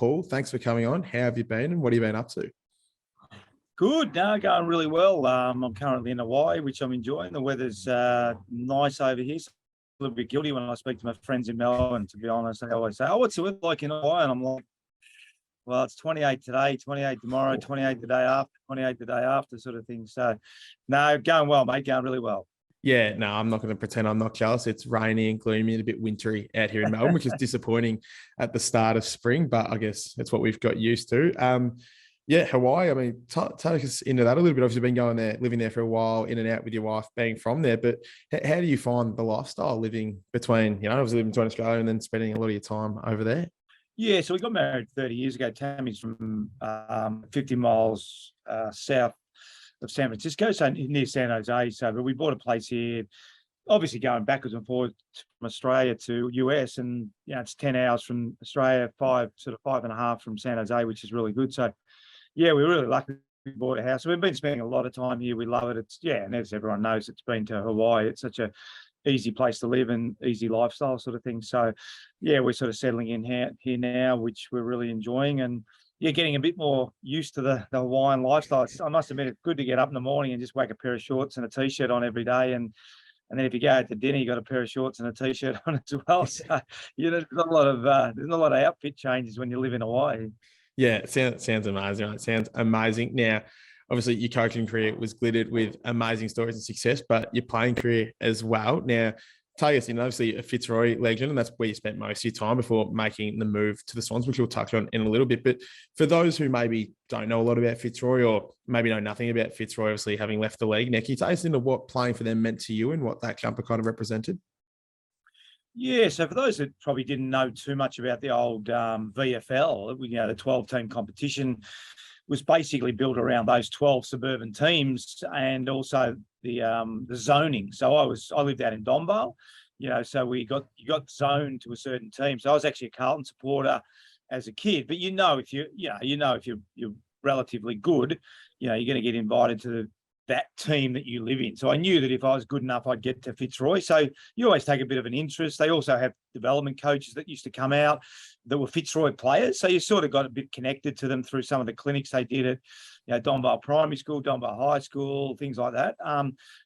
Paul, thanks for coming on. How have you been and what have you been up to? Good, no, going really well. I'm currently in Hawaii, which I'm enjoying. The weather's nice over here. So a little bit guilty when I speak to my friends in Melbourne, to be honest. They always say, "Oh, what's the weather like in Hawaii?" And I'm like, "Well, it's 28 today, 28 tomorrow, 28 the day after, 28 the day after," sort of thing. So, no, going well, mate, going really well. Yeah, no, I'm not going to pretend I'm not jealous. It's rainy and gloomy and a bit wintry out here in Melbourne, which is disappointing at the start of spring, but I guess that's what we've got used to. Yeah, Hawaii, I mean, take us into that a little bit. Obviously, been going there, living there for a while, in and out with your wife being from there. But how do you find the lifestyle living between, obviously living between Australia and then spending a lot of your time over there? Yeah, so we got married 30 years ago. Tammy's from 50 miles south of San Francisco, so near San Jose. So, but we bought a place here, obviously going backwards and forwards from Australia to US, and it's 10 hours from Australia, 5.5 from San Jose, which is really good. So, yeah, we're really lucky we bought a house. So we've been spending a lot of time here. We love it. And as everyone knows, it's been to Hawaii. It's such a easy place to live and easy lifestyle sort of thing. So, yeah, we're sort of settling in here now, which we're really enjoying. And yeah, getting a bit more used to the Hawaiian lifestyle. I must admit, it's good to get up in the morning and just whack a pair of shorts and a t-shirt on every day. And then if you go out to dinner, you got a pair of shorts and a t-shirt on as well. So there's not a lot of outfit changes when you live in Hawaii. Yeah, it sounds amazing. Right? It sounds amazing. Now, obviously, your coaching career was glittered with amazing stories and success, but your playing career as well. Now, tell us, obviously a Fitzroy legend, and that's where you spent most of your time before making the move to the Swans, which we'll touch on in a little bit. But for those who maybe don't know a lot about Fitzroy or maybe know nothing about Fitzroy, obviously having left the league, now, can you take us into what playing for them meant to you and what that jumper kind of represented? Yeah, so for those that probably didn't know too much about the old VFL, the 12-team competition was basically built around those 12 suburban teams and also the zoning. So I lived out in Donvale, so you got zoned to a certain team. So I was actually a Carlton supporter as a kid, but if you're relatively good, you're going to get invited to that team that you live in. So I knew that if I was good enough, I'd get to Fitzroy. So you always take a bit of an interest. They also have development coaches that used to come out that were Fitzroy players. So you sort of got a bit connected to them through some of the clinics they did at Donvale Primary School, Donvale High School, things like that.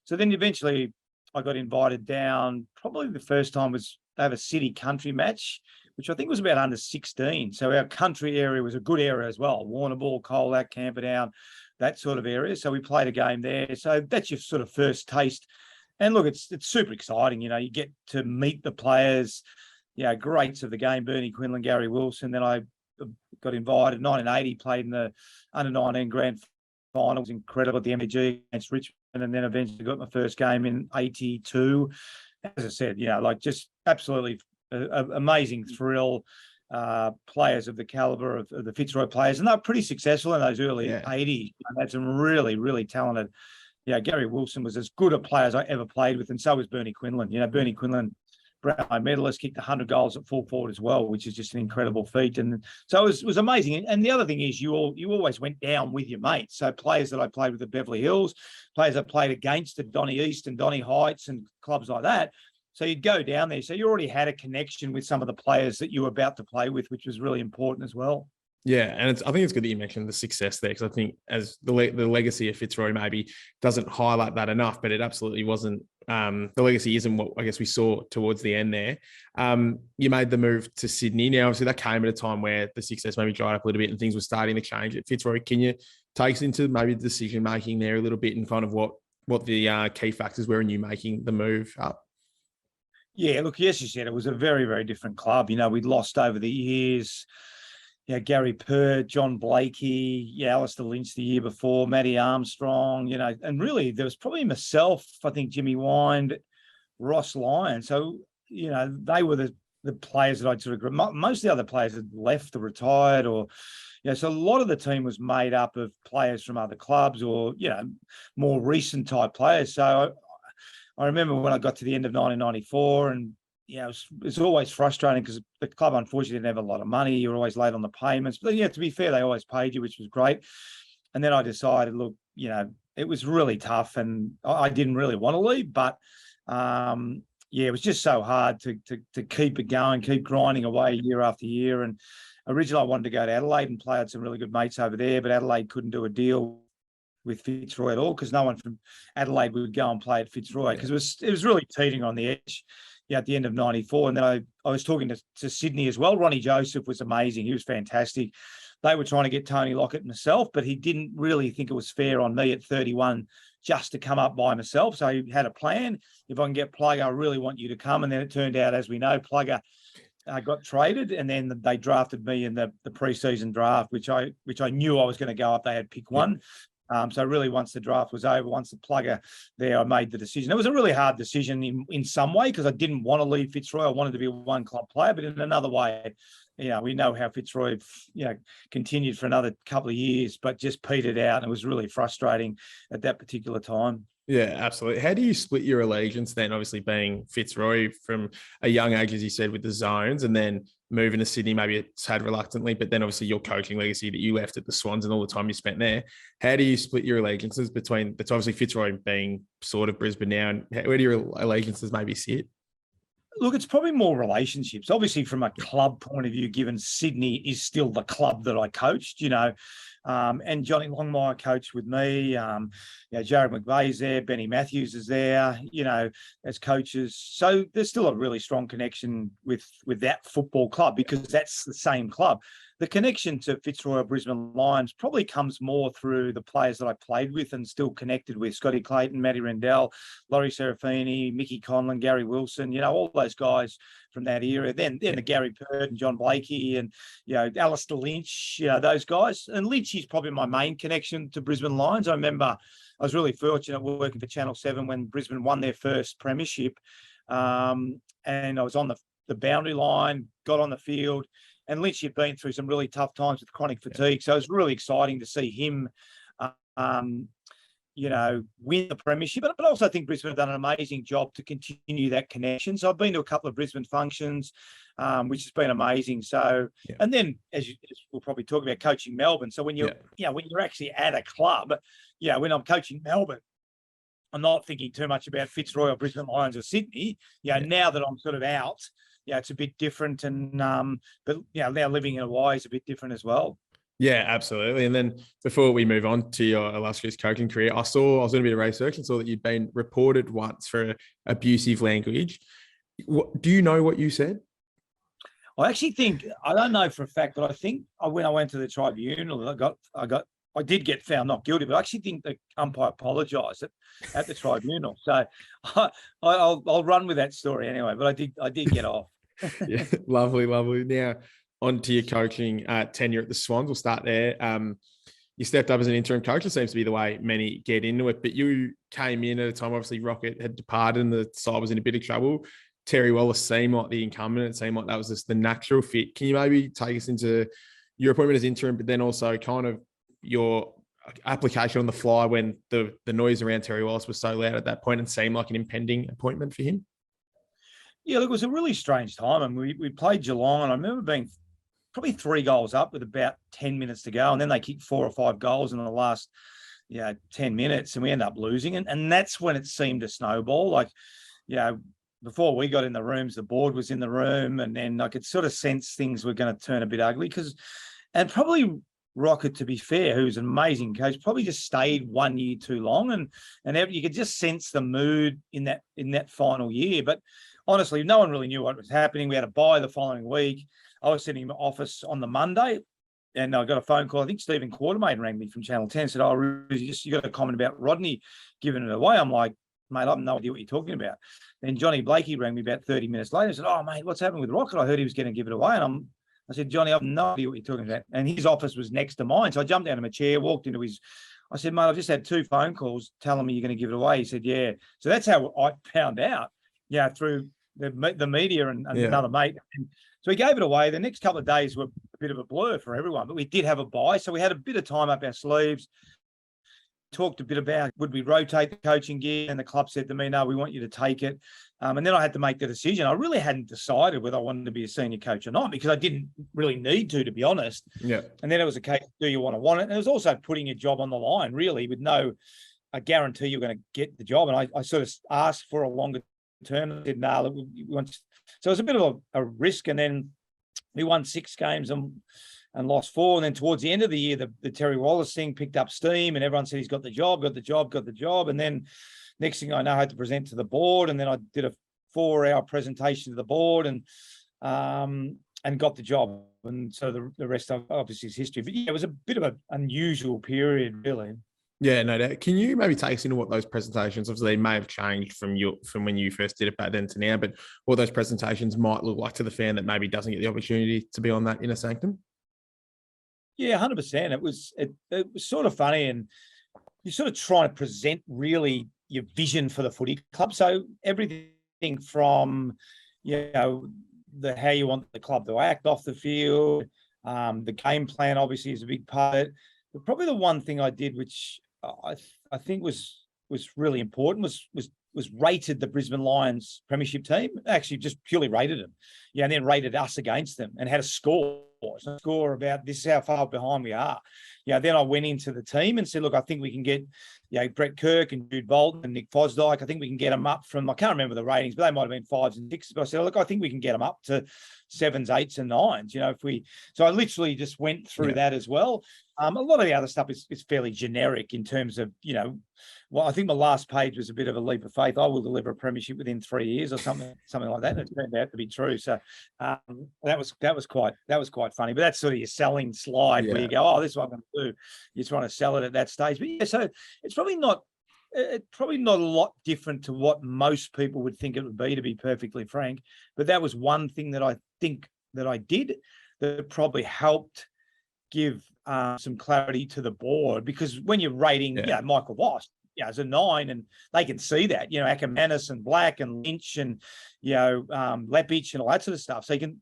So then eventually I got invited down. Probably the first time was they have a city country match, which I think was about under 16. So our country area was a good area as well. Warrnambool, Colac, Camperdown, that sort of area. So we played a game there. So that's your sort of first taste. And look, it's super exciting. You get to meet the players, greats of the game, Bernie Quinlan, Gary Wilson. Then I got invited, 1980, played in the under-19 grand final. It was incredible at the MG against Richmond. And then eventually got my first game in 82. As I said, just absolutely amazing thrill. Players of the caliber of the Fitzroy players, and they're pretty successful in those early 80s. And had some really, really talented. Gary Wilson was as good a player as I ever played with, and so was Bernie Quinlan. Bernie Quinlan, Brownlow medalist, kicked 100 goals at full forward as well, which is just an incredible feat. And so it was amazing. And the other thing is, you always went down with your mates. So players that I played with at Beverly Hills, players I played against at Donny East and Donny Heights and clubs like that. So you'd go down there. So you already had a connection with some of the players that you were about to play with, which was really important as well. Yeah, and I think it's good that you mentioned the success there, because I think as the legacy of Fitzroy maybe doesn't highlight that enough, but it absolutely wasn't. The legacy isn't what I guess we saw towards the end there. You made the move to Sydney. Now, obviously, that came at a time where the success maybe dried up a little bit and things were starting to change at Fitzroy. Can you take us into maybe the decision making there a little bit and kind of what the key factors were in you making the move up? Yeah, look, yes, you said it was a very, very different club. We'd lost over the years. Gary Pert, John Blakey, Alistair Lynch the year before, Matty Armstrong, and really there was probably myself, I think Jimmy Wind, Ross Lyon. So, they were the players that I'd sort of, most of the other players had left or retired or, so a lot of the team was made up of players from other clubs or, more recent type players. So I remember when I got to the end of 1994 and, it's always frustrating because the club unfortunately didn't have a lot of money. You were always late on the payments. But, to be fair, they always paid you, which was great. And then I decided, look, it was really tough and I didn't really want to leave. But, it was just so hard to keep it going, keep grinding away year after year. And originally I wanted to go to Adelaide and play. I had some really good mates over there, but Adelaide couldn't do a deal with Fitzroy at all because no one from Adelaide would go and play at Fitzroy because it was really teetering on the edge. Yeah, at the end of '94, and then I was talking to Sydney as well. Ronnie Joseph was amazing; he was fantastic. They were trying to get Tony Lockett and myself, but he didn't really think it was fair on me at 31 just to come up by myself. So he had a plan. If I can get Plugger, I really want you to come. And then it turned out, as we know, Plugger got traded, and then they drafted me in the preseason draft, which I knew I was going to go up. They had pick one. So really, once the draft was over, once the Plugger there, I made the decision. It was a really hard decision in some way because I didn't want to leave Fitzroy. I wanted to be a one-club player, but in another way, we know how Fitzroy, continued for another couple of years, but just petered out, and it was really frustrating at that particular time. Yeah, absolutely. How do you split your allegiance then, obviously being Fitzroy from a young age, as you said, with the zones, and then moving to Sydney, maybe a tad reluctantly, but then obviously your coaching legacy that you left at the Swans and all the time you spent there. How do you split your allegiances between, it's obviously Fitzroy being sort of Brisbane now, and where do your allegiances maybe sit? Look, it's probably more relationships. Obviously, from a club point of view, given Sydney is still the club that I coached, and Johnny Longmire coached with me. Jared McVeigh's there, Benny Matthews is there, as coaches. So there's still a really strong connection with that football club because that's the same club. The connection to Fitzroy or Brisbane Lions probably comes more through the players that I played with and still connected with: Scotty Clayton, Matty Rendell, Laurie Serafini, Mickey Conlon, Gary Wilson, all those guys from that era. Then the Gary Purd and John Blakey and, Alistair Lynch, those guys. And Lynch is probably my main connection to Brisbane Lions. I remember I was really fortunate working for Channel 7 when Brisbane won their first premiership. And I was on the boundary line, got on the field, and Lynch had been through some really tough times with chronic fatigue. So it was really exciting to see him, win the premiership. But I also think Brisbane have done an amazing job to continue that connection. So I've been to a couple of Brisbane functions, which has been amazing. So, and then as we'll probably talk about coaching Melbourne. So when you're actually at a club, when I'm coaching Melbourne, I'm not thinking too much about Fitzroy or Brisbane Lions or Sydney. Now that I'm sort of out, it's a bit different, and but now living in Hawaii is a bit different as well. Yeah, absolutely. And then before we move on to your illustrious coaching career, I was doing a bit of research and saw that you'd been reported once for abusive language. Do you know what you said? I actually think, I don't know for a fact, but I think when I went to the tribunal, I did get found not guilty, but I actually think the umpire apologised at the tribunal. So I'll run with that story anyway. But I did get off. Yeah, lovely. Now, on to your coaching tenure at the Swans. We'll start there. You stepped up as an interim coach. It seems to be the way many get into it. But you came in at a time, obviously, Rocket had departed and the side was in a bit of trouble. Terry Wallace seemed like the incumbent. It seemed like that was just the natural fit. Can you maybe take us into your appointment as interim, but then also kind of your application on the fly when the noise around Terry Wallace was so loud at that point and seemed like an impending appointment for him? Yeah, look, it was a really strange time. And we played Geelong, and I remember being probably 3 goals up with about 10 minutes to go. And then they kicked 4 or 5 goals in the last 10 minutes, and we ended up losing. And that's when it seemed to snowball. Before we got in the rooms, the board was in the room, and then I could sort of sense things were going to turn a bit ugly and probably Rocket, to be fair, who's an amazing coach, probably just stayed 1 year too long. And you could just sense the mood in that final year. But honestly, no one really knew what was happening. We had a bye the following week. I was sitting in my office on the Monday, and I got a phone call. I think Stephen Quartermain rang me from Channel 10 and said, you got a comment about Rodney giving it away. I'm like, mate, I have no idea what you're talking about. Then Johnny Blakey rang me about 30 minutes later and said, oh, mate, what's happening with Rocket? I heard he was going to give it away. And I said, Johnny, I have no idea what you're talking about. And his office was next to mine. So I jumped out of my chair, walked into I said, mate, I've just had 2 phone calls telling me you're going to give it away. He said, yeah. So that's how I found out, through the media and another mate. And so he gave it away. The next couple of days were a bit of a blur for everyone, but we did have a bye. So we had a bit of time up our sleeves. Talked a bit about, would we rotate the coaching gear? And the club said to me, no, we want you to take it. And then I had to make the decision. I really hadn't decided whether I wanted to be a senior coach or not, because I didn't really need to be honest. Yeah. And then it was a case, do you want it? And it was also putting your job on the line, really, with no guarantee you're going to get the job. And I sort of asked for a longer term. I said, no, we want. So it was a bit of a risk. And then we won 6 games and lost 4. And then towards the end of the year, the Terry Wallace thing picked up steam, and everyone said he's got the job. And then next thing I know, I had to present to the board, and then I did a 4-hour presentation to the board and got the job. And so the rest of obviously is history. But yeah, it was a bit of an unusual period, really. Yeah, no doubt. Can you maybe take us into what those presentations, obviously they may have changed from when you first did it back then to now, but what those presentations might look like to the fan that maybe doesn't get the opportunity to be on that inner sanctum? Yeah, 100%. It was sort of funny, and you're sort of trying to present really your vision for the footy club. So everything from, how you want the club to act off the field, the game plan obviously is a big part of it. But probably the one thing I did, which I think was really important, was rated the Brisbane Lions premiership team. Actually, just purely rated them, and then rated us against them and had a score about this is how far behind we are. Then I went into the team and said, look, I think we can get, Brett Kirk and Jude Bolton and Nick Fosdyke. I think we can get them up from, I can't remember the ratings, but they might have been 5s and 6s. But I said, look, I think we can get them up to 7s, 8s, and 9s. So I literally just went through that as well. A lot of the other stuff is fairly generic in terms of, I think my last page was a bit of a leap of faith. I will deliver a premiership within 3 years or something like that. And it turned out to be true. So that was quite funny. But that's sort of your selling slide where you go, oh, this is what I'm going to do. You're trying to sell it at that stage. But so it's probably not a lot different to what most people would think it would be, to be perfectly frank. But that was one thing that I think that I did that probably helped give some clarity to the board, because when you're rating, Michael Voss, as a 9, and they can see that, Ackermanis and Black and Lynch and, Lepich and all that sort of stuff. So you can,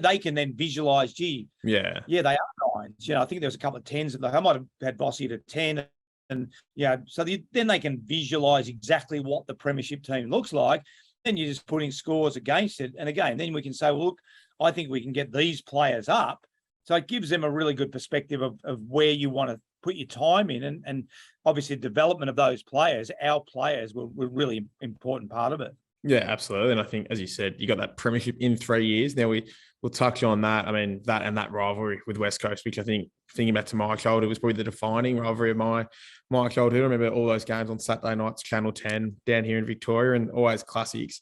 they can then visualize, they are 9s. I think there was a couple of 10s. I might have had Vossi at a 10. And, so then they can visualize exactly what the premiership team looks like. Then you're just putting scores against it. And again, then we can say, well, look, I think we can get these players up. So it gives them a really good perspective of where you want to put your time in. And obviously the development of those players, our players, were really important part of it. Yeah, absolutely. And I think, as you said, you got that premiership in 3 years. Now we'll touch on that. I mean, that rivalry with West Coast, which I think, thinking back to my childhood, was probably the defining rivalry of my childhood. I remember all those games on Saturday nights, Channel 10 down here in Victoria, and always classics.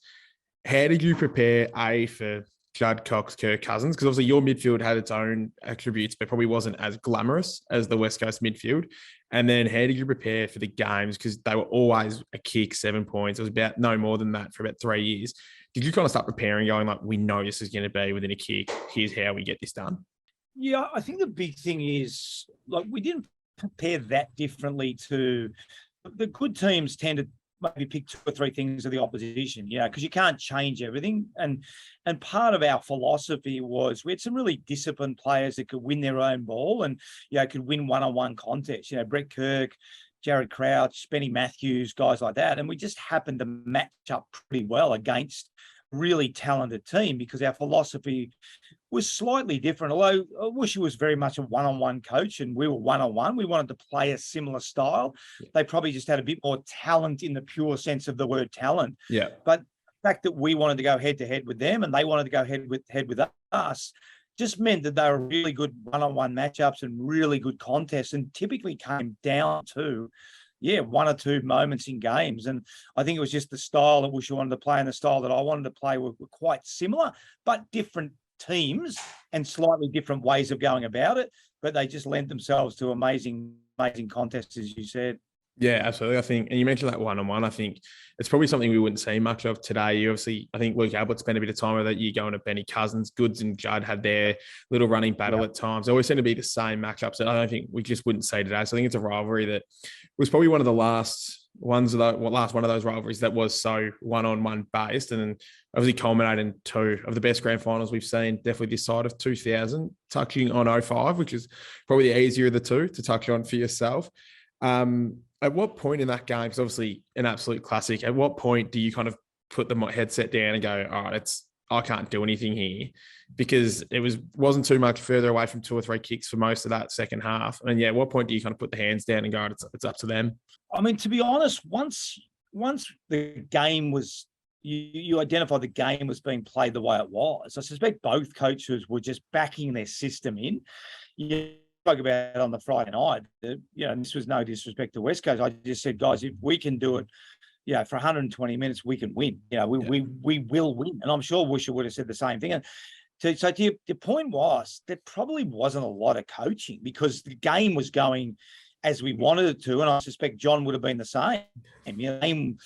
How did you prepare, for Judd, Cox, Kirk, Cousins? Because obviously your midfield had its own attributes, but probably wasn't as glamorous as the West Coast midfield. And then how did you prepare for the games? Because they were always a kick, 7 points. It was about no more than that for about 3 years. Did you kind of start preparing, going like, we know this is going to be within a kick. Here's how we get this done? Yeah, I think the big thing is, like, we didn't prepare that differently to the good teams. Tend to maybe pick 2 or 3 things of the opposition, because you can't change everything. And part of our philosophy was we had some really disciplined players that could win their own ball and, could win one-on-one contests. Brett Kirk, Jared Crouch, Benny Matthews, guys like that. And we just happened to match up pretty well against a really talented team because our philosophy was slightly different. Although I wish he was very much a one-on-one coach and we were one-on-one. We wanted to play a similar style. They probably just had a bit more talent in the pure sense of the word talent. Yeah. But the fact that we wanted to go head-to-head with them and they wanted to go head with us just meant that they were really good one-on-one matchups and really good contests, and typically came down to 1 or 2 moments in games. And I think it was just the style that Wusha wanted to play and the style that I wanted to play were quite similar, but different teams and slightly different ways of going about it. But they just lent themselves to amazing contests, as you said. Yeah, absolutely. I think, and you mentioned that one-on-one, I think it's probably something we wouldn't see much of today. I think Luke Ablett spent a bit of time with it. You going to Benny Cousins, Goods and Judd had their little running battle at times. They always seem to be the same matchups that I don't think we just wouldn't see today. So I think it's a rivalry that was probably one of the last one of those rivalries that was so one-on-one based, and then obviously culminated in 2 of the best grand finals we've seen, definitely this side of 2000, touching on 05, which is probably the easier of the 2 to touch on for yourself. At what point in that game, because obviously an absolute classic, at what point do you kind of put the headset down and go, all right, I can't do anything here? Because it wasn't too much further away from 2 or 3 kicks for most of that second half. And at what point do you kind of put the hands down and go, it's up to them? I mean, to be honest, once the game was, you identify the game was being played the way it was. I suspect both coaches were just backing their system in. You spoke about it on the Friday night. And this was no disrespect to West Coast. I just said, guys, if we can do it, for 120 minutes, we can win. We will win. And I'm sure Woosha would have said the same thing. And so to your point was, there probably wasn't a lot of coaching because the game was going as we wanted it to. And I suspect John would have been the same. The game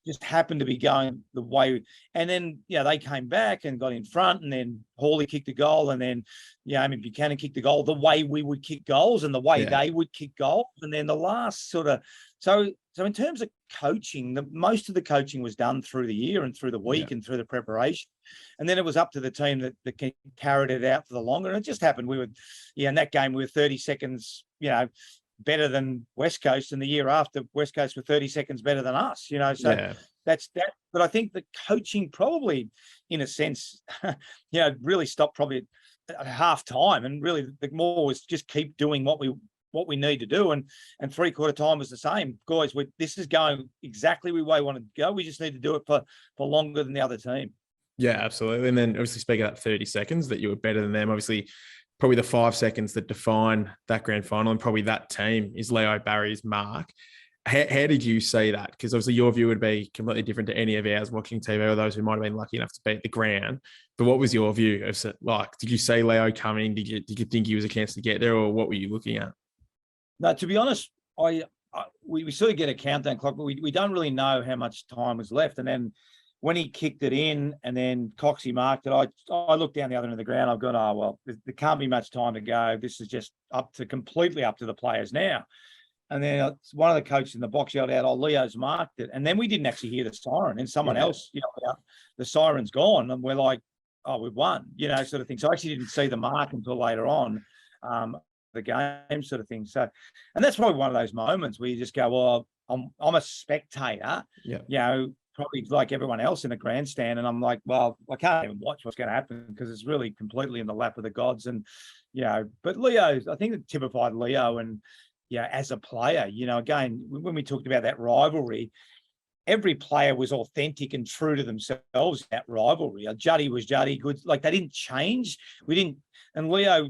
just happened to be going the way. And then, they came back and got in front, and then Hawley kicked a goal, and then, Buchanan kicked the goal the way we would kick goals and the way they would kick goals. And then the last sort of, so in terms of coaching, most of the coaching was done through the year and through the week and through the preparation. And then it was up to the team that carried it out for the longer. And it just happened. We were, in that game, we were 30 seconds, better than West Coast, and the year after West Coast were 30 seconds better than us, that's that. But I think the coaching probably, in a sense, really stopped probably at half time, and really the more was just keep doing what we need to do, and 3/4 time was the same. Guys, this is going exactly the way we want to go. We just need to do it for longer than the other team. Yeah, absolutely. And then obviously speaking of that 30 seconds that you were better than them, obviously probably the 5 seconds that define that grand final and probably that team is Leo Barry's mark. How did you see that? Because obviously your view would be completely different to any of ours watching TV or those who might have been lucky enough to be at the ground. But what was your view of, like, did you see Leo coming? Did you think he was a chance to get there, or what were you looking at? No, to be honest, we sort of get a countdown clock, but we don't really know how much time was left. And then when he kicked it in and then Coxie marked it, I looked down the other end of the ground. I've gone, oh, well, there can't be much time to go. This is just completely up to the players now. And then one of the coaches in the box yelled out, oh, Leo's marked it. And then we didn't actually hear the siren, and someone else yelled out, the siren's gone. And we're like, oh, we've won, sort of thing. So I actually didn't see the mark until later on, the game sort of thing. So, and that's probably one of those moments where you just go, well, I'm a spectator, probably like everyone else in the grandstand. And I'm like, well, I can't even watch what's going to happen because it's really completely in the lap of the gods. And, but Leo, I think it typified Leo and, as a player, again, when we talked about that rivalry, every player was authentic and true to themselves in that rivalry. Juddy was Juddy, good. Like, they didn't change. And Leo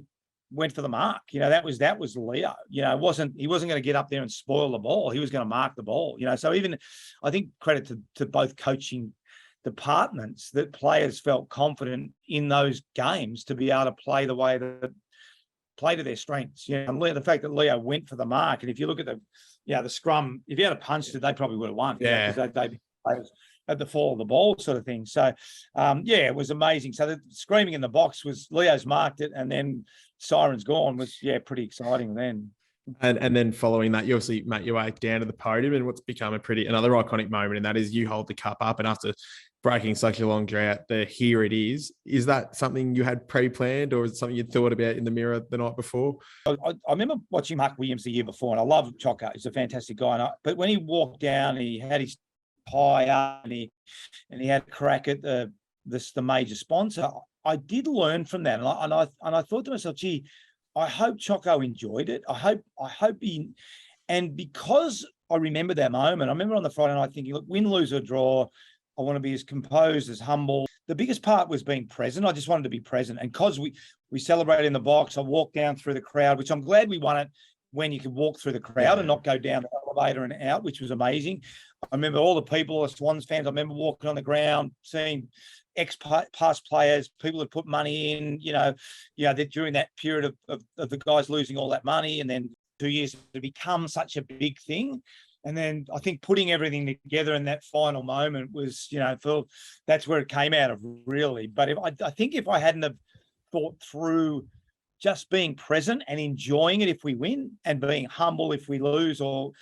went for the mark. That was Leo. He wasn't going to get up there and spoil the ball. He was going to mark the ball. So even, I think, credit to both coaching departments that players felt confident in those games to be able to play the way that play to their strengths. And the fact that Leo went for the mark, and if you look at the scrum, if he had punched it, they probably would have won. Because they at the fall of the ball sort of thing. So, it was amazing. So the screaming in the box was Leo's marked it, and then siren's gone was, pretty exciting then. And then following that, you obviously make your way down to the podium, and what's become another iconic moment, and that is you hold the cup up, and after breaking such a long drought, here it is. Is that something you had pre-planned, or is it something you'd thought about in the mirror the night before? I remember watching Mark Williams the year before, and I love Choco. He's a fantastic guy. But when he walked down, he had his tie up, and he had a crack at the major sponsor. I did learn from that, and I thought to myself, gee, I hope Choco enjoyed it. I hope he, and because I remember that moment, I remember on the Friday night thinking, look, win, lose or draw, I want to be as composed, as humble. The biggest part was being present. I just wanted to be present. And because we celebrated in the box, I walked down through the crowd, which I'm glad we won it when you could walk through the crowd and not go down the elevator and out, which was amazing. I remember all the people, the Swans fans, I remember walking on the ground, seeing ex-past players, people that put money in, that during that period of the guys losing all that money, and then 2 years to become such a big thing. And then I think putting everything together in that final moment was, that's where it came out of, really. But I think if I hadn't have thought through just being present and enjoying it if we win, and being humble if we lose or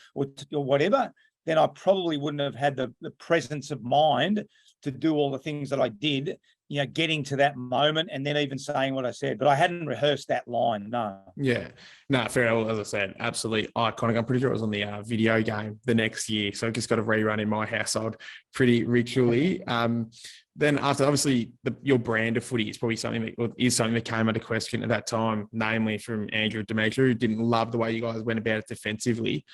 whatever, then I probably wouldn't have had the presence of mind to do all the things that I did, getting to that moment and then even saying what I said. But I hadn't rehearsed that line, no. Yeah. No, fair enough. As I said, absolutely iconic. I'm pretty sure it was on the video game the next year. So I just got a rerun in my household pretty ritually. Then after, obviously, your brand of footy is probably something that came under question at that time, namely from Andrew Demetriou, who didn't love the way you guys went about it defensively.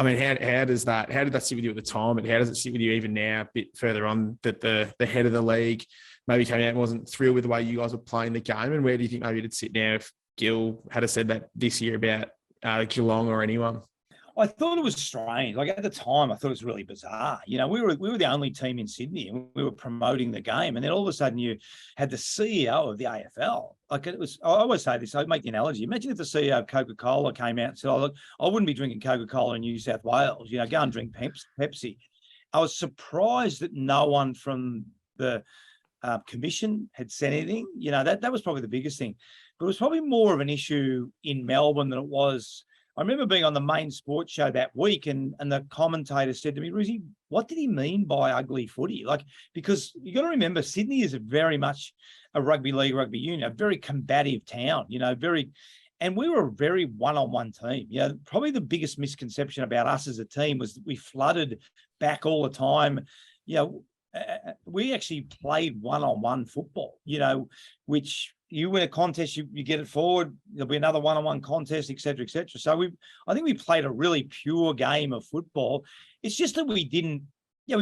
I mean, how did that sit with you at the time, and how does it sit with you even now, a bit further on, that the head of the league maybe came out and wasn't thrilled with the way you guys were playing the game? And where do you think maybe it'd sit now if Gil had said that this year about Geelong or anyone? I thought it was strange. Like at the time, I thought it was really bizarre. You know, we were the only team in Sydney, and we were promoting the game, and then all of a sudden you had the CEO of the AFL. Like it was. I always say this. I make the analogy. Imagine if the CEO of Coca-Cola came out and said, "Oh, look, I wouldn't be drinking Coca-Cola in New South Wales. You know, go and drink Pepsi." I was surprised that no one from the commission had said anything. You know, that was probably the biggest thing. But it was probably more of an issue in Melbourne than it was. I remember being on the main sports show that week, and the commentator said to me, "Roosy, what did he mean by ugly footy?" Like, because you got to remember, Sydney is very much a rugby league, rugby union, a very combative town, you know, and we were a very one-on-one team. You know, probably the biggest misconception about us as a team was that we flooded back all the time. You know, we actually played one-on-one football, you know, which you win a contest, you get it forward, there'll be another one-on-one contest, et cetera, et cetera. So I think we played a really pure game of football. It's just that we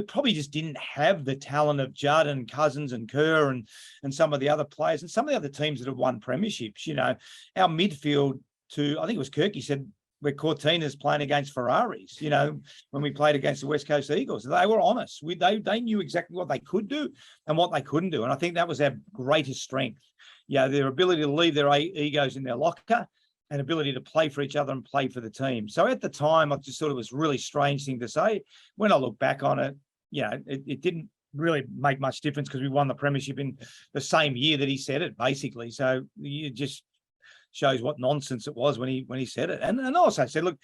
probably just didn't have the talent of Judd and Cousins and Kerr and some of the other players and some of the other teams that have won premierships. You know, our midfield I think it was Kirky said, we're Cortinas playing against Ferraris, you know, when we played against the West Coast Eagles. They were honest. They knew exactly what they could do and what they couldn't do. And I think that was our greatest strength. Yeah, their ability to leave their egos in their locker and ability to play for each other and play for the team. So at the time, I just thought it was a really strange thing to say. When I look back on it, you know, it didn't really make much difference because we won the premiership in the same year that he said it, basically. So it just shows what nonsense it was when he said it. And also said, look,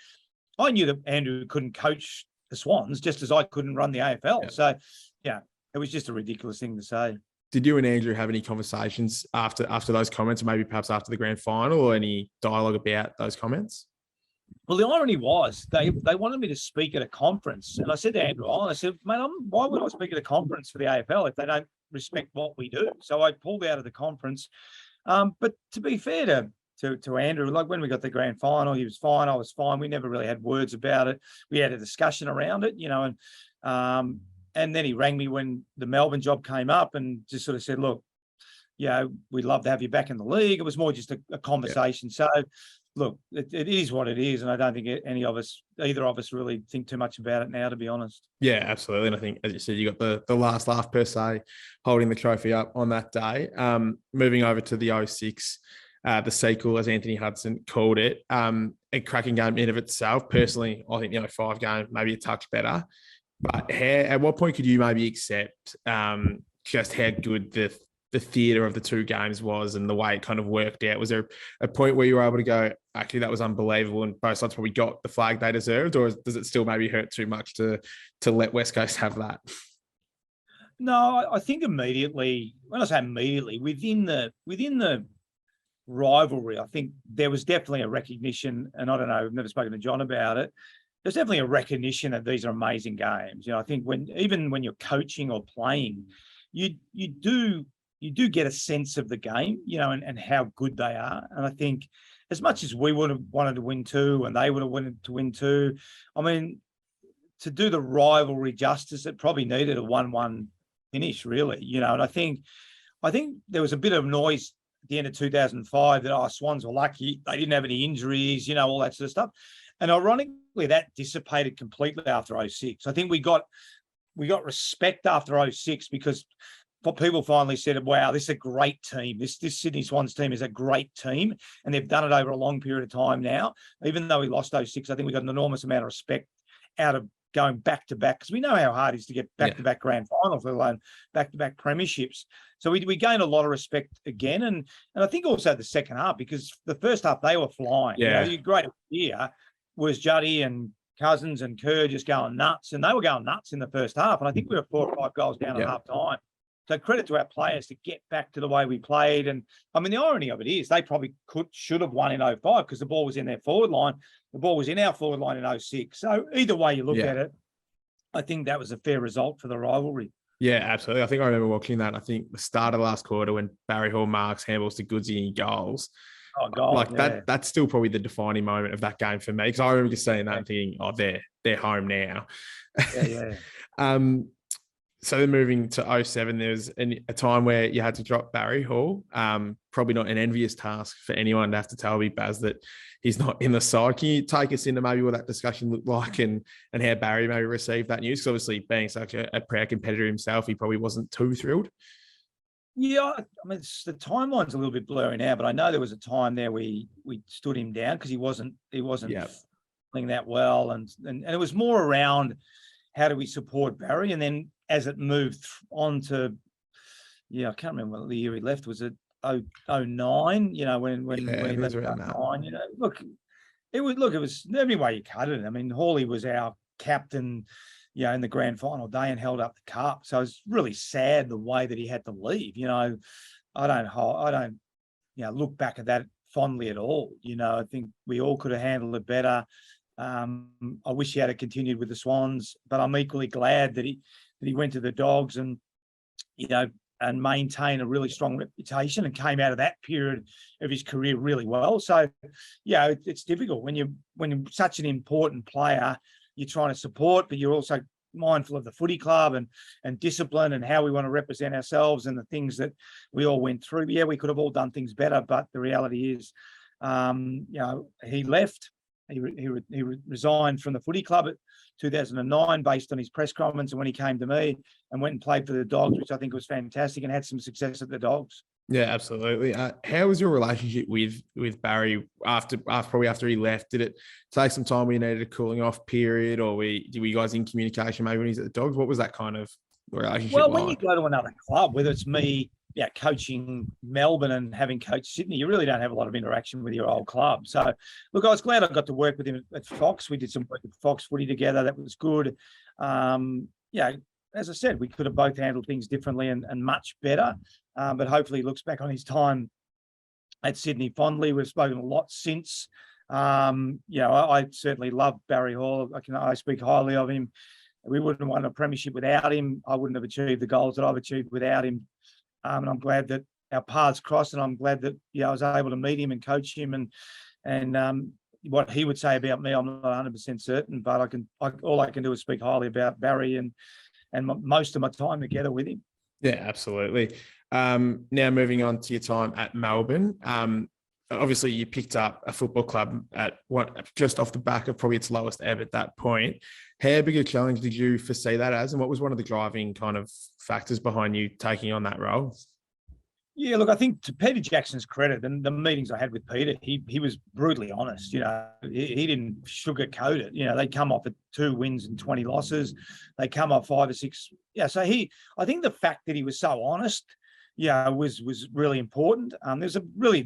I knew that Andrew couldn't coach the Swans just as I couldn't run the AFL. Yeah. So, yeah, it was just a ridiculous thing to say. Did you and Andrew have any conversations after those comments, or maybe perhaps after the grand final, or any dialogue about those comments? Well, the irony was they wanted me to speak at a conference, and I said to Andrew, I said, mate, why would I speak at a conference for the AFL if they don't respect what we do? So I pulled out of the conference. But to be fair to Andrew, like when we got the grand final, he was fine, I was fine. We never really had words about it. We had a discussion around it, you know, and then he rang me when the Melbourne job came up and just sort of said, look, you know, we'd love to have you back in the league. It was more just a conversation. Yeah. So, look, it is what it is. And I don't think either of us really think too much about it now, to be honest. Yeah, absolutely. And I think, as you said, you got the last laugh per se, holding the trophy up on that day. Moving over to the 06, the sequel, as Anthony Hudson called it, a cracking game in of itself. Personally, I think the 05 game maybe a touch better. But at what point could you maybe accept just how good the theatre of the two games was and the way it kind of worked out? Was there a point where you were able to go, actually, that was unbelievable and both sides probably got the flag they deserved, or does it still maybe hurt too much to let West Coast have that? No, I think immediately, when I say immediately, within the rivalry, I think there was definitely a recognition, and I don't know, I've never spoken to John about it. There's definitely a recognition that these are amazing games. You know, I think even when you're coaching or playing, you do get a sense of the game, you know, and how good they are. And I think as much as we would have wanted to win two and they would have wanted to win two, I mean, to do the rivalry justice, it probably needed a 1-1 finish, really, you know. And I think there was a bit of noise at the end of 2005 that Swans were lucky, they didn't have any injuries, you know, all that sort of stuff. And ironically, that dissipated completely after 06. I think we got respect after 06 because people finally said, wow, this is a great team. This Sydney Swans team is a great team, and they've done it over a long period of time now. Even though we lost 06, I think we got an enormous amount of respect out of going back-to-back, because we know how hard it is to get back-to-back grand finals, let alone back-to-back premierships. So we gained a lot of respect again. And I think also the second half, because the first half, they were flying. Yeah. You know, great idea was Juddy and Cousins and Kerr just going nuts, and they were going nuts in the first half. And I think we were 4 or 5 goals down at half time. So credit to our players to get back to the way we played. And I mean, the irony of it is they probably should have won in 05 because the ball was in their forward line. The ball was in our forward line in 06. So either way you look at it, I think that was a fair result for the rivalry. Yeah, absolutely. I think I remember watching that. I think the start of the last quarter when Barry Hall marks handballs to Goodsy in goals. Oh God, like that's still probably the defining moment of that game for me, because I remember just seeing that and thinking, oh, they're home now. Yeah. So then moving to '07, there was a time where you had to drop Barry Hall. Probably not an envious task for anyone to have to tell me, Baz, that he's not in the side. Can you take us into maybe what that discussion looked like and how Barry maybe received that news? Because obviously being such a proud competitor himself, he probably wasn't too thrilled. Yeah, I mean, the timeline's a little bit blurry now, but I know there was a time there we stood him down because he wasn't playing that well, and it was more around how do we support Barry, and then as it moved on to, I can't remember what the year he left. Was it 09? When he left 09. It was every way you cut it. I mean, Hawley was our captain, in the grand final day and held up the cup. So it's really sad the way that he had to leave. I don't look back at that fondly at all. I think we all could have handled it better. I wish he had continued with the Swans, but I'm equally glad that he went to the Dogs and maintained a really strong reputation and came out of that period of his career really well. So, it's difficult when you're such an important player. You're trying to support, but you're also mindful of the footy club and discipline and how we want to represent ourselves and the things that we all went through. Yeah, we could have all done things better, but the reality is, he left. He resigned from the footy club at 2009 based on his press conference, and when he came to me and went and played for the Dogs, which I think was fantastic, and had some success at the Dogs. Yeah, absolutely. How was your relationship with Barry after he left? Did it take some time? We needed a cooling off period, or were you guys in communication maybe when he's at the Dogs? What was that kind of relationship like? When you go to another club, whether it's me, coaching Melbourne and having coached Sydney, you really don't have a lot of interaction with your old club. So, look, I was glad I got to work with him at Fox. We did some work at Fox Footy together. That was good. As I said, we could have both handled things differently and much better. But hopefully he looks back on his time at Sydney fondly. We've spoken a lot since. I certainly love Barry Hall. I speak highly of him. We wouldn't have won a premiership without him. I wouldn't have achieved the goals that I've achieved without him. And I'm glad that our paths crossed, and I'm glad that I was able to meet him and coach him. And what he would say about me, I'm not 100% certain, but all I can do is speak highly about Barry and most of my time together with him. Yeah, absolutely. Now moving on to your time at Melbourne. Obviously, you picked up a football club at just off the back of probably its lowest ebb at that point. How big a challenge did you foresee that as, and what was one of the driving kind of factors behind you taking on that role? Yeah, look, I think to Peter Jackson's credit, and the meetings I had with Peter, he was brutally honest. He didn't sugarcoat it. They come off at 2 wins and 20 losses. They come off 5 or 6. Yeah, so I think the fact that he was so honest, was really important. There's a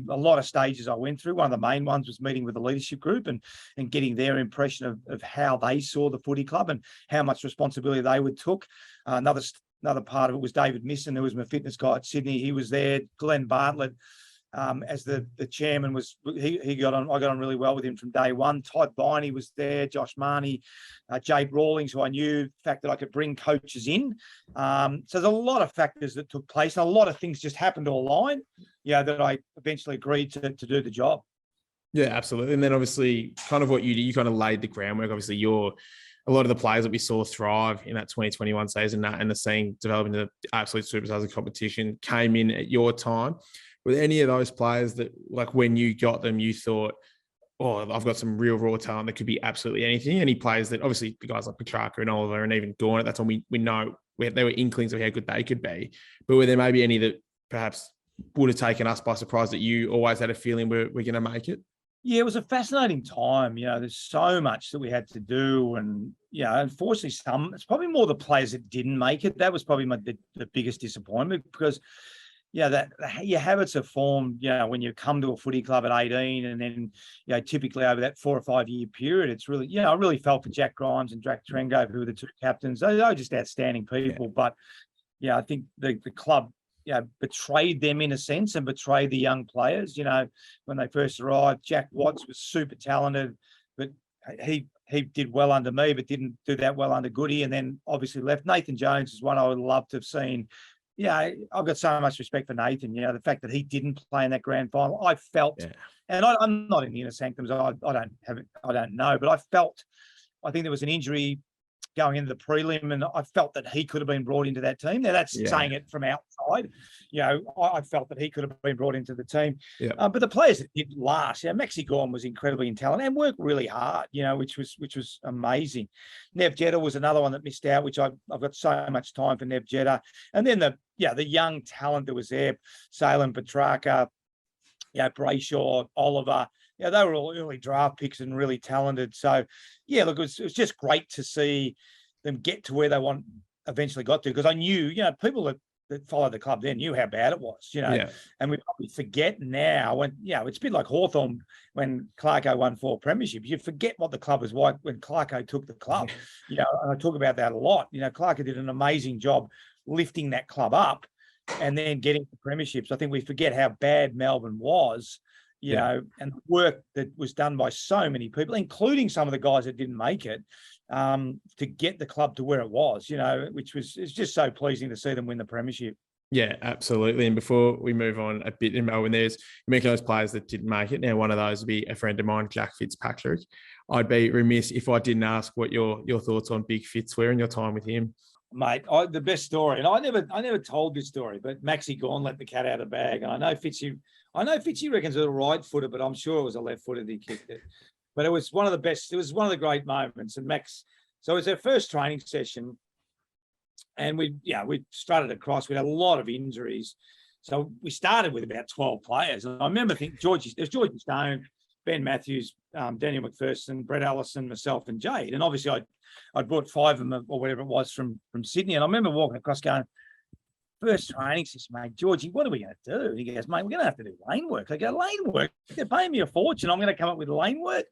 lot of stages I went through. One of the main ones was meeting with the leadership group and getting their impression of how they saw the footy club and how much responsibility they would took. Another part of it was David Misson, who was my fitness guy at Sydney. He was there. Glenn Bartlett, as the chairman, I got on really well with him from day one. Todd Viney was there. Josh Marnie, Jade Rawlings, who I knew, the fact that I could bring coaches in. So there's a lot of factors that took place. And a lot of things just happened to align, that I eventually agreed to do the job. Yeah, absolutely. And then obviously kind of what you did, you kind of laid the groundwork. Obviously a lot of the players that we saw thrive in that 2021 season and the seeing develop into the absolute superstars of competition came in at your time. Were there any of those players that, like, when you got them, you thought, oh, I've got some real raw talent that could be absolutely anything? Any players that, obviously, the guys like Petrarca and Oliver and even Gorn at that time, we know they were inklings of how good they could be. But were there maybe any that perhaps would have taken us by surprise that you always had a feeling we're going to make it? Yeah, it was a fascinating time. There's so much that we had to do. And, unfortunately, it's probably more the players that didn't make it. That was probably the biggest disappointment because, that your habits are formed, when you come to a footy club at 18 and then, typically over that 4 or 5 year period, it's really, I really felt for Jack Grimes and Jack Trengo, who were the 2 captains. They were just outstanding people. But, I think the club, betrayed them in a sense and betrayed the young players. When they first arrived, Jack Watts was super talented, but he did well under me, but didn't do that well under Goody, and then obviously left. Nathan Jones is one I would love to have seen. I've got so much respect for Nathan. The fact that he didn't play in that grand final, I felt And I'm not in the inner sanctums. I don't know, but I think there was an injury going into the prelim, and I felt that he could have been brought into that team. Now, that's saying it from outside. I felt that he could have been brought into the team. Yeah. But the players that did last, Maxi Gorn was incredibly talented and worked really hard, which was amazing. Nev Jetta was another one that missed out, which I've got so much time for Nev Jetta. And then the young talent that was there, Salem, Petrarca, Brayshaw, Oliver. They were all early draft picks and really talented. So, look, it was just great to see them get to where they eventually got to, because I knew, people that followed the club then knew how bad it was, and we probably forget now when, it's a bit like Hawthorn when Clarko won 4 premierships. You forget what the club was like when Clarko took the club, and I talk about that a lot. Clarko did an amazing job lifting that club up and then getting the premierships. I think we forget how bad Melbourne was. And the work that was done by so many people, including some of the guys that didn't make it, to get the club to where it was, it's just so pleasing to see them win the premiership. Yeah, absolutely. And before we move on a bit in Melbourne, you mentioned those players that didn't make it. Now, one of those would be a friend of mine, Jack Fitzpatrick. I'd be remiss if I didn't ask what your thoughts on Big Fitz were and your time with him. Mate, the best story, and I never told this story, but Maxi Gorn let the cat out of the bag. And I know Fitzy reckons it was a right footer, but I'm sure it was a left footer that he kicked it. But it was one of the best. It was one of the great moments. And Max, so it was our first training session, and we strutted across. We had a lot of injuries, so we started with about 12 players. And I remember thinking there's Georgie Stone, Ben Matthews, Daniel McPherson, Brett Allison, myself, and Jade. And obviously, I'd brought 5 of them or whatever it was from Sydney. And I remember walking across going, first training session, mate, Georgie, what are we going to do? And he goes, mate, we're going to have to do lane work. I go, lane work? They're paying me a fortune. I'm going to come up with lane work.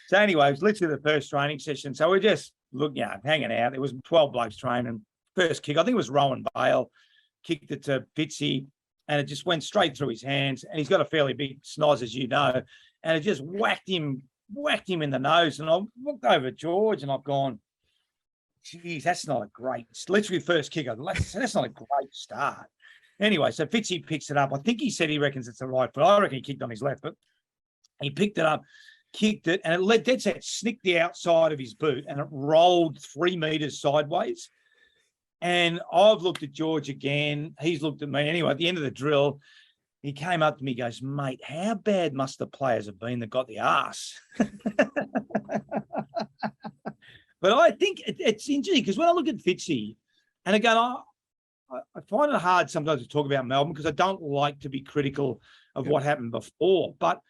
So anyway, it was literally the first training session. So we're just looking, hanging out. There was 12 blokes training. First kick, I think it was Rowan Bale, kicked it to Fitzy, and it just went straight through his hands. And he's got a fairly big snoz, as you know, and it just whacked him in the nose. And I looked over at George, and I've gone, geez, that's not a great, literally first kick. That's not a great start. Anyway, so Fitzy picks it up. I think he said he reckons it's the right foot. I reckon he kicked on his left, but he picked it up, kicked it, and it let dead set, snicked the outside of his boot, and it rolled 3 meters sideways. And I've looked at George again. He's looked at me. Anyway, at the end of the drill, he came up to me, goes, mate, how bad must the players have been that got the arse? But I think it's interesting because when I look at Fitzy, and again, I find it hard sometimes to talk about Melbourne because I don't like to be critical of what happened before. But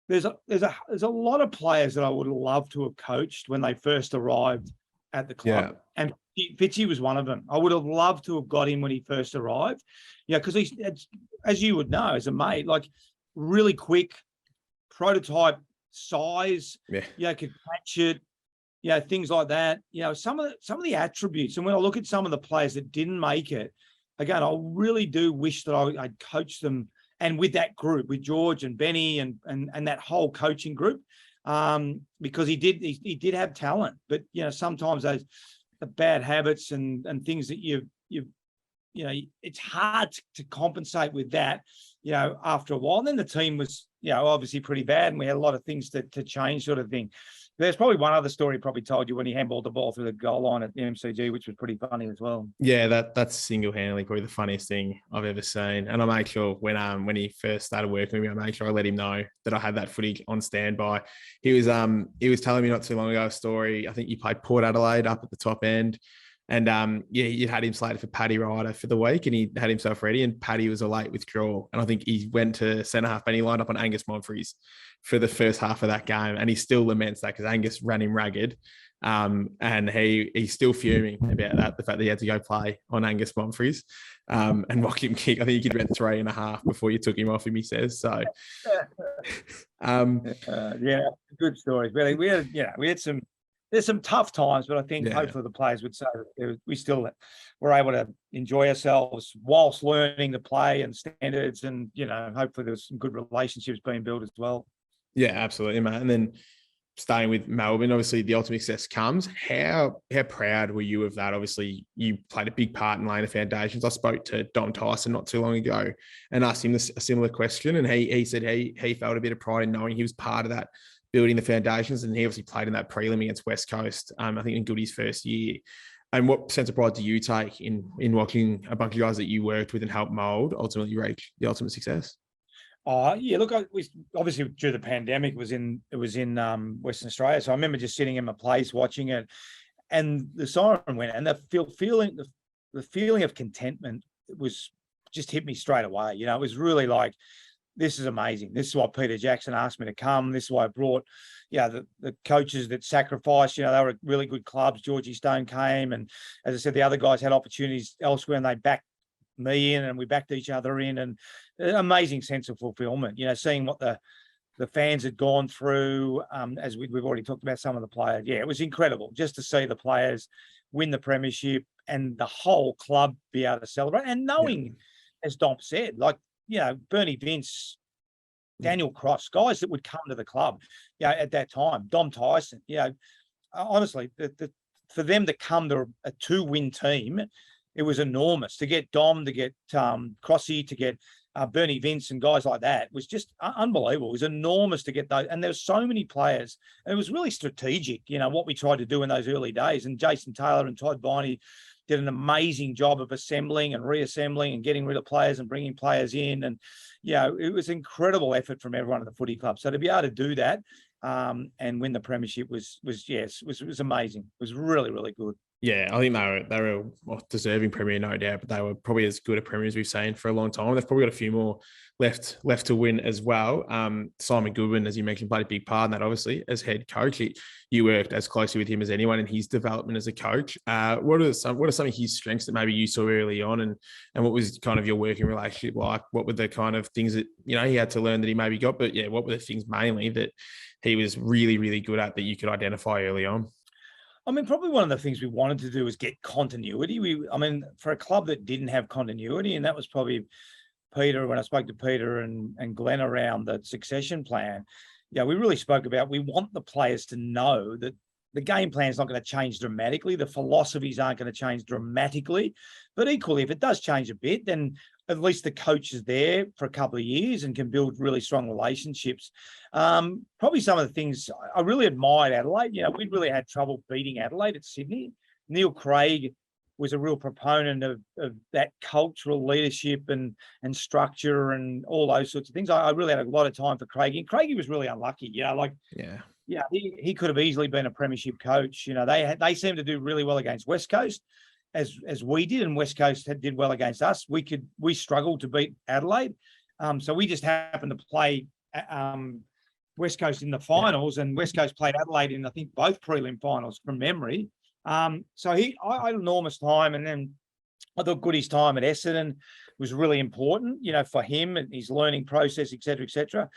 there's a lot of players that I would love to have coached when they first arrived at the club, and Fitzy was one of them. I would have loved to have got him when he first arrived, because he's, as you would know, as a mate, like really quick, prototype size, could catch it. Things like that. Some of the attributes. And when I look at some of the players that didn't make it, again, I really do wish that I'd coached them, and with that group, with George and Benny and that whole coaching group, because he did have talent, but sometimes the bad habits and things that it's hard to compensate with that, after a while. And then the team was, obviously pretty bad, and we had a lot of things to change, sort of thing. There's probably one other story he probably told you when he handballed the ball through the goal line at the MCG, which was pretty funny as well. Yeah, that's single-handedly probably the funniest thing I've ever seen. And I make sure when he first started working with me, I make sure I let him know that I had that footage on standby. He was telling me not too long ago a story. I think you played Port Adelaide up at the top end. And you had him slated for Paddy Ryder for the week, and he had himself ready, and Paddy was a late withdrawal. And I think he went to centre half and he lined up on Angus Monfries for the first half of that game. And he still laments that because Angus ran him ragged. And he's still fuming about that, the fact that he had to go play on Angus Monfries and watch him kick. I think he could rent 3.5 before you took him off him, he says. So, good stories. Really, we had some. There's some tough times, but I think hopefully the players would say we still were able to enjoy ourselves whilst learning the play and standards, and hopefully there's some good relationships being built as well. Yeah, absolutely, mate. And then staying with Melbourne, obviously the ultimate success comes. How proud were you of that? Obviously, you played a big part in laying the foundations. I spoke to Dom Tyson not too long ago and asked him a similar question, and he said he felt a bit of pride in knowing he was part of that, building the foundations, and he obviously played in that prelim against West Coast, I think in Goody's first year. And what sense of pride do you take in watching a bunch of guys that you worked with and helped mould ultimately reach the ultimate success? Yeah, look, obviously during the pandemic, it was in Western Australia. So I remember just sitting in my place watching it, and the siren went, and the feeling of contentment was just hit me straight away. You know, it was really like, this is amazing. This is why Peter Jackson asked me to come. This is why I brought, the coaches that sacrificed. You know, they were really good clubs. Georgie Stone came, and as I said, the other guys had opportunities elsewhere, and they backed me in, and we backed each other in, and an amazing sense of fulfillment. You know, seeing what the fans had gone through, as we've already talked about some of the players. Yeah, it was incredible just to see the players win the premiership and the whole club be able to celebrate. And knowing, as Dom said, like, Bernie Vince, Daniel Cross, guys that would come to the club, at that time, Dom Tyson, honestly, for them to come to a 2-win team, it was enormous. To get Dom, to get Crossy, to get Bernie Vince and guys like that was just unbelievable. It was enormous to get those. And there's so many players. And it was really strategic, what we tried to do in those early days. And Jason Taylor and Todd Viney did an amazing job of assembling and reassembling and getting rid of players and bringing players in. And, it was incredible effort from everyone at the footy club. So to be able to do that and win the premiership was amazing. It was really, really good. Yeah, I think they were a deserving premier, no doubt, but they were probably as good a premier as we've seen for a long time. They've probably got a few more left to win as well. Simon Goodwin, as you mentioned, played a big part in that, obviously, as head coach. You worked as closely with him as anyone in his development as a coach. What are some of his strengths that maybe you saw early on, and what was kind of your working relationship like? What were the kind of things that, he had to learn that he maybe got, but what were the things mainly that he was really, really good at that you could identify early on? I mean, probably one of the things we wanted to do was get continuity. For a club that didn't have continuity, and that was probably Peter, when I spoke to Peter and Glenn around the succession plan, we really spoke about, we want the players to know that the game plan is not going to change dramatically. The philosophies aren't going to change dramatically. But equally, if it does change a bit, then at least the coach is there for a couple of years and can build really strong relationships. Probably some of the things I really admired Adelaide. We'd really had trouble beating Adelaide at Sydney. Neil Craig was a real proponent of that cultural leadership and structure and all those sorts of things. I really had a lot of time for Craigie. And Craigie was really unlucky, he could have easily been a premiership coach. They seemed to do really well against West Coast, as we did, and West Coast did well against us. We struggled to beat Adelaide. So we just happened to play West Coast in the finals, and West Coast played Adelaide in, I think, both prelim finals from memory. So I had enormous time, and then I thought Goody's time at Essendon was really important, for him and his learning process, et cetera, et cetera.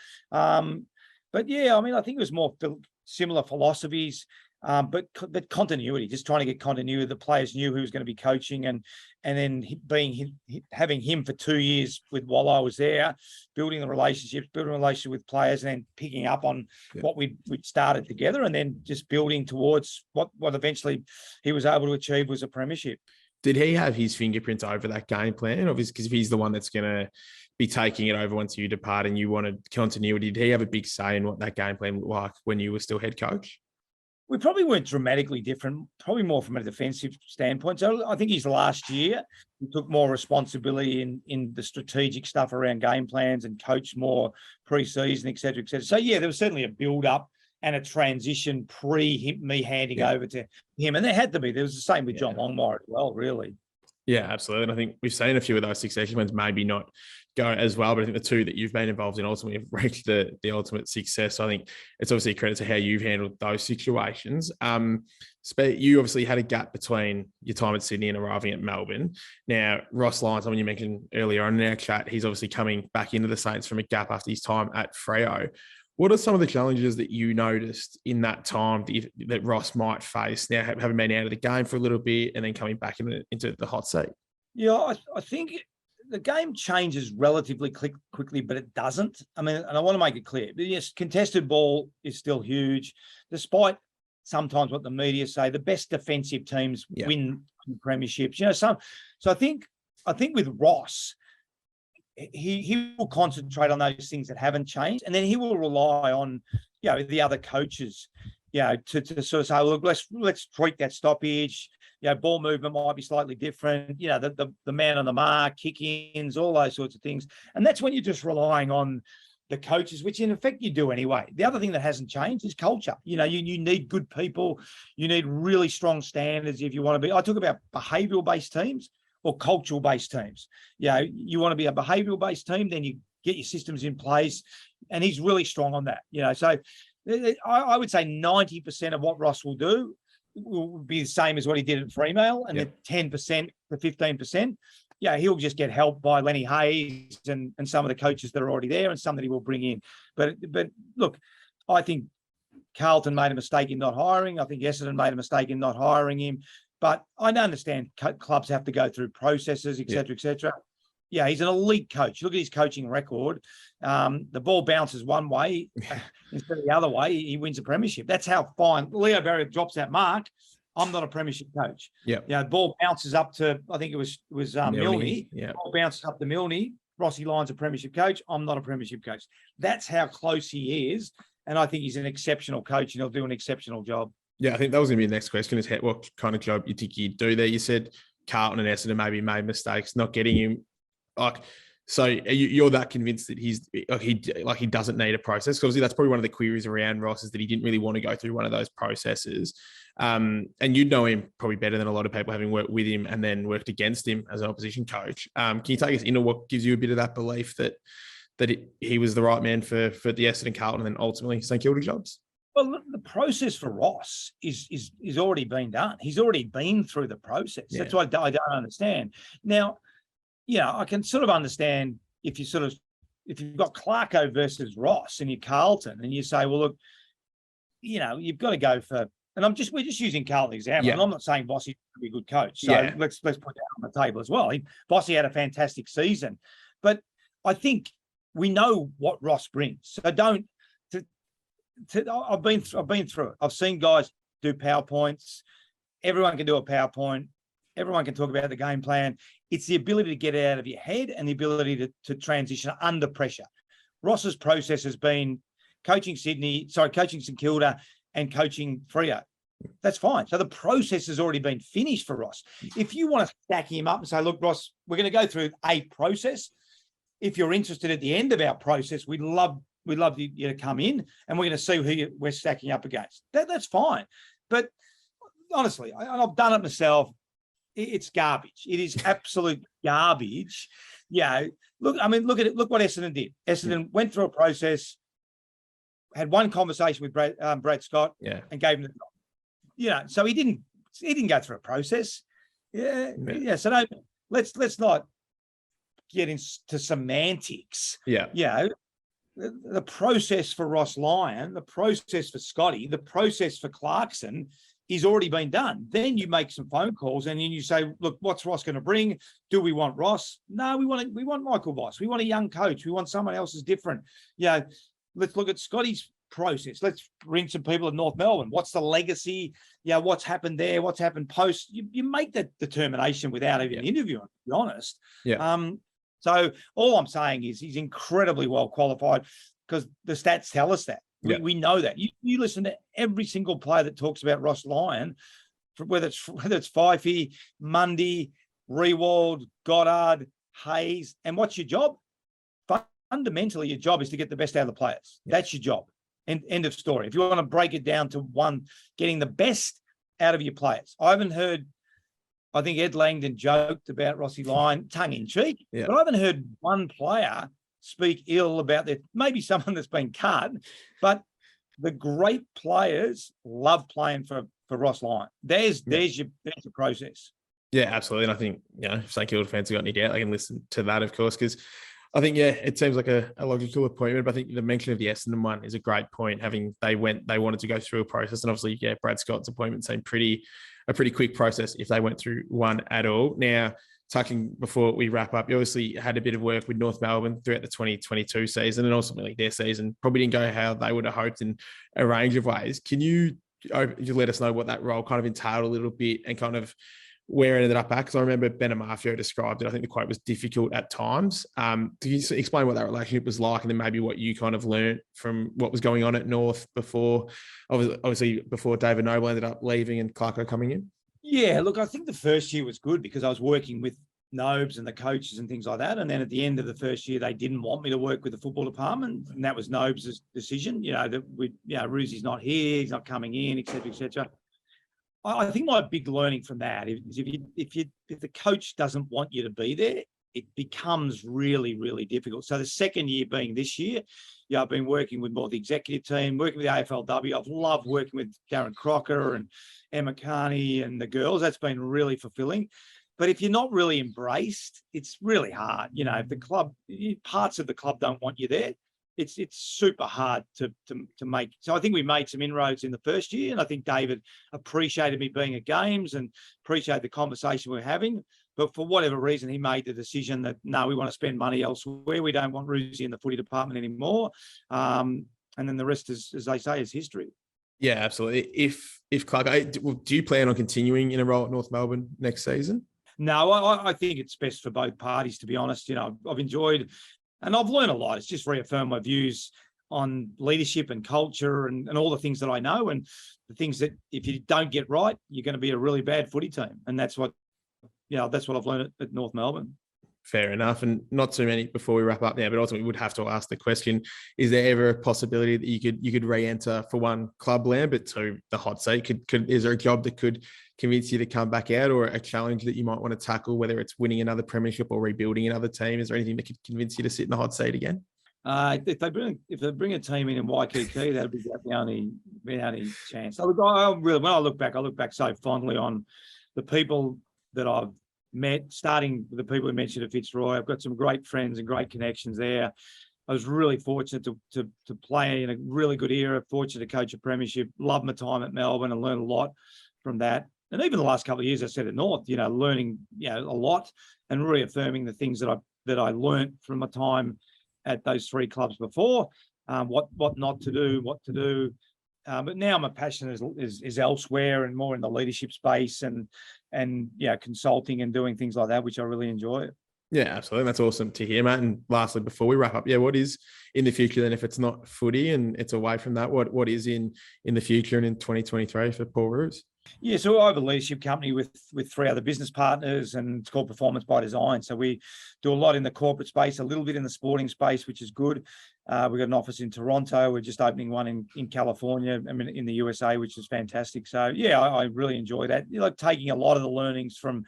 But I think it was more similar philosophies, but continuity, just trying to get continuity. The players knew who was going to be coaching, and then having him for 2 years with while I was there, building a relationship with players, and then picking up on what we'd started together, and then just building towards what eventually he was able to achieve was a premiership. Did he have his fingerprints over that game plan? Obviously, because if he's the one that's going to be taking it over once you depart and you wanted continuity, did he have a big say in what that game plan looked like when you were still head coach? We probably weren't dramatically different, probably more from a defensive standpoint. So I think his last year, he took more responsibility in the strategic stuff around game plans and coached more pre-season, et cetera, et cetera. So, there was certainly a build-up and a transition me handing over to him. And there had to be. There was the same with John Longmire as well, really. Yeah, absolutely. And I think we've seen a few of those succession ones maybe not go as well, but I think the two that you've been involved in ultimately have reached the ultimate success. So I think it's obviously a credit to how you've handled those situations. You obviously had a gap between your time at Sydney and arriving at Melbourne. Now, Ross Lyon, someone you mentioned earlier on in our chat, he's obviously coming back into the Saints from a gap after his time at Freo. What are some of the challenges that you noticed in that time that Ross might face now, having been out of the game for a little bit and then coming back into the hot seat? Yeah, I think the game changes relatively quickly, but it doesn't. I mean, and I want to make it clear. Yes, contested ball is still huge, despite sometimes what the media say. The best defensive teams win premierships. So I think with Ross, he will concentrate on those things that haven't changed, and then he will rely on the other coaches, to sort of say, look, let's tweak that stoppage. Ball movement might be slightly different. The man on the mark, kick-ins, all those sorts of things. And that's when you're just relying on the coaches, which in effect you do anyway. The other thing that hasn't changed is culture. You need good people. You need really strong standards if you want to be. I talk about behavioural-based teams or cultural-based teams. You want to be a behavioural-based team, then you get your systems in place. And he's really strong on that. So I would say 90% of what Ross will do will be the same as what he did at Fremantle, and the 10% to 15%, he'll just get help by Lenny Hayes and some of the coaches that are already there, and some that he will bring in. But look, I think Carlton made a mistake in not hiring. I think Essendon made a mistake in not hiring him. But I understand clubs have to go through processes, et cetera, et cetera. He's an elite coach. Look at his coaching record. The ball bounces one way instead of the other way. He wins a premiership. That's how fine. Leo Barry drops that mark. I'm not a premiership coach. The ball bounces up to, I think it was Milne. Ball bounces up to Milne. Ross Lyon's a premiership coach. I'm not a premiership coach. That's how close he is. And I think he's an exceptional coach, and he'll do an exceptional job. Yeah, I think that was going to be the next question, is what kind of job you think he'd do there? You said Carlton and Essendon maybe made mistakes not getting him. So you're that convinced that he doesn't need a process? Because obviously that's probably one of the queries around Ross, is that he didn't really want to go through one of those processes. And you'd know him probably better than a lot of people, having worked with him and then worked against him as an opposition coach. Can you take us into what gives you a bit of that belief that he was the right man for the Essendon, Carlton, and then ultimately St Kilda jobs? Well, the process for Ross is already been done. He's already been through the process. That's what I don't understand. Now, I can sort of understand if you've got Clarko versus Ross and you're Carlton, and you say, well, look, you've got to go for, and we're just using Carlton example, and I'm not saying Bossy would be a good coach. So let's put that on the table as well. Bossy had a fantastic season, but I think we know what Ross brings. So I've been through it. I've seen guys do PowerPoints. Everyone can do a PowerPoint. Everyone can talk about the game plan. It's the ability to get it out of your head and the ability to transition under pressure. Ross's process has been coaching St Kilda and coaching Freo. That's fine. So the process has already been finished for Ross. If you want to stack him up and say, look, Ross, we're going to go through a process. If you're interested at the end of our process, we'd love you to come in, and we're going to see who we're stacking up against. That's fine. But honestly, I've done it myself. It's garbage. It is absolute garbage. Look at it. Look what Essendon did. Essendon went through a process, had one conversation with Brad Scott, and gave him the job. So he didn't go through a process. So let's not get into semantics. The process for Ross Lyon, the process for Scotty, the process for Clarkson is already been done. Then you make some phone calls, and then you say, look, what's Ross going to bring? Do we want Ross? No, we want Michael Voss. We want a young coach. We want someone else who's different. Let's look at Scotty's process. Let's bring some people at North Melbourne. What's the legacy? What's happened there? What's happened post? You make that determination without even interviewing, to be honest. So all I'm saying is he's incredibly well qualified, because the stats tell us that. We know that. You listen to every single player that talks about Ross Lyon, whether it's Fifey, Mundy, Rewald, Goddard, Hayes, and what's your job? Fundamentally, your job is to get the best out of the players. That's your job. End of story. If you want to break it down to one, getting the best out of your players. I think Ed Langdon joked about Rossi Lyon, tongue in cheek, but I haven't heard one player speak ill about maybe someone that's been cut, but the great players love playing for Ross Lyon. There's your process. Yeah, absolutely. And I think, if St Kilda fans have got any doubt, they can listen to that, of course, because I think, it seems like a logical appointment, but I think the mention of the Essendon one is a great point, they wanted to go through a process, and obviously, Brad Scott's appointment seemed a pretty quick process if they went through one at all. Now, touching before we wrap up, you obviously had a bit of work with North Melbourne throughout the 2022 season, and ultimately their season probably didn't go how they would have hoped in a range of ways. Can you let us know what that role kind of entailed a little bit and kind of where it ended up at? Because I remember Ben Amafio described it. I think the quote was difficult at times. Can you explain what that relationship was like, and then maybe what you kind of learned from what was going on at North before, obviously before David Noble ended up leaving and Clarko coming in? Yeah, look, I think the first year was good because I was working with Nobes and the coaches and things like that. And then at the end of the first year, they didn't want me to work with the football department. And that was Nobes' decision, that Roosie's not here, he's not coming in, et cetera, et cetera. I think my big learning from that is if the coach doesn't want you to be there, it becomes really, really difficult. So the second year being this year, I've been working with more the executive team, working with the AFLW. I've loved working with Darren Crocker and Emma Carney and the girls. That's been really fulfilling. But if you're not really embraced, it's really hard. If the club, parts of the club don't want you there, it's super hard to make. So I think we made some inroads in the first year, and I think David appreciated me being at games and appreciated the conversation we're having. But for whatever reason, he made the decision that, no, we want to spend money elsewhere. We don't want Roosie in the footy department anymore. And then the rest, is, as they say, is history. Yeah, absolutely. If Clark, do you plan on continuing in a role at North Melbourne next season? No, I think it's best for both parties, to be honest. I've enjoyed and I've learned a lot. It's just reaffirmed my views on leadership and culture and all the things that I know, and the things that if you don't get right, you're going to be a really bad footy team. And that's what I've learned at North Melbourne. Fair enough. And not too many before we wrap up now, but ultimately we would have to ask the question, is there ever a possibility that you could re-enter for one, club land, but two, the hot seat? Is there a job that could convince you to come back out, or a challenge that you might want to tackle, whether it's winning another premiership or rebuilding another team? Is there anything that could convince you to sit in the hot seat again? If they bring a team in Waikiki, that'd be the only chance. When I look back so fondly on the people that I've met, starting with the people who mentioned at Fitzroy. I've got some great friends and great connections there. I was really fortunate to play in a really good era, fortunate to coach a premiership, love my time at Melbourne and learn a lot from that. And even the last couple of years, I said at North, learning, a lot and reaffirming the things that I learned from my time at those three clubs before, what not to do, what to do. But now my passion is elsewhere and more in the leadership space and consulting and doing things like that, which I really enjoy. Yeah, absolutely. That's awesome to hear, Matt. And lastly, before we wrap up, what is in the future then, if it's not footy and it's away from that, what is in the future and in 2023 for Paul Roos? Yeah, so I have a leadership company with three other business partners, and it's called Performance by Design. So we do a lot in the corporate space, a little bit in the sporting space, which is good. We've got an office in Toronto. We're just opening one in California, in the USA, which is fantastic. So yeah, I really enjoy that. Taking a lot of the learnings from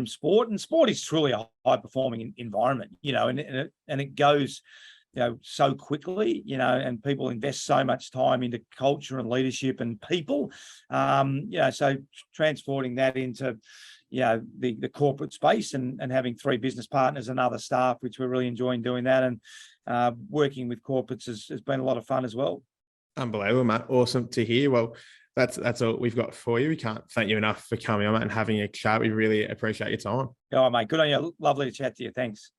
sport, and sport is truly a high performing environment, and it goes so quickly, and people invest so much time into culture and leadership and people, so transporting that into, the corporate space and having three business partners and other staff, which we're really enjoying doing that. And working with corporates has been a lot of fun as well. Unbelievable, Matt. Awesome to hear. Well, that's all we've got for you. We can't thank you enough for coming on, Matt, and having a chat. We really appreciate your time. Oh, mate, good on you. Lovely to chat to you. Thanks.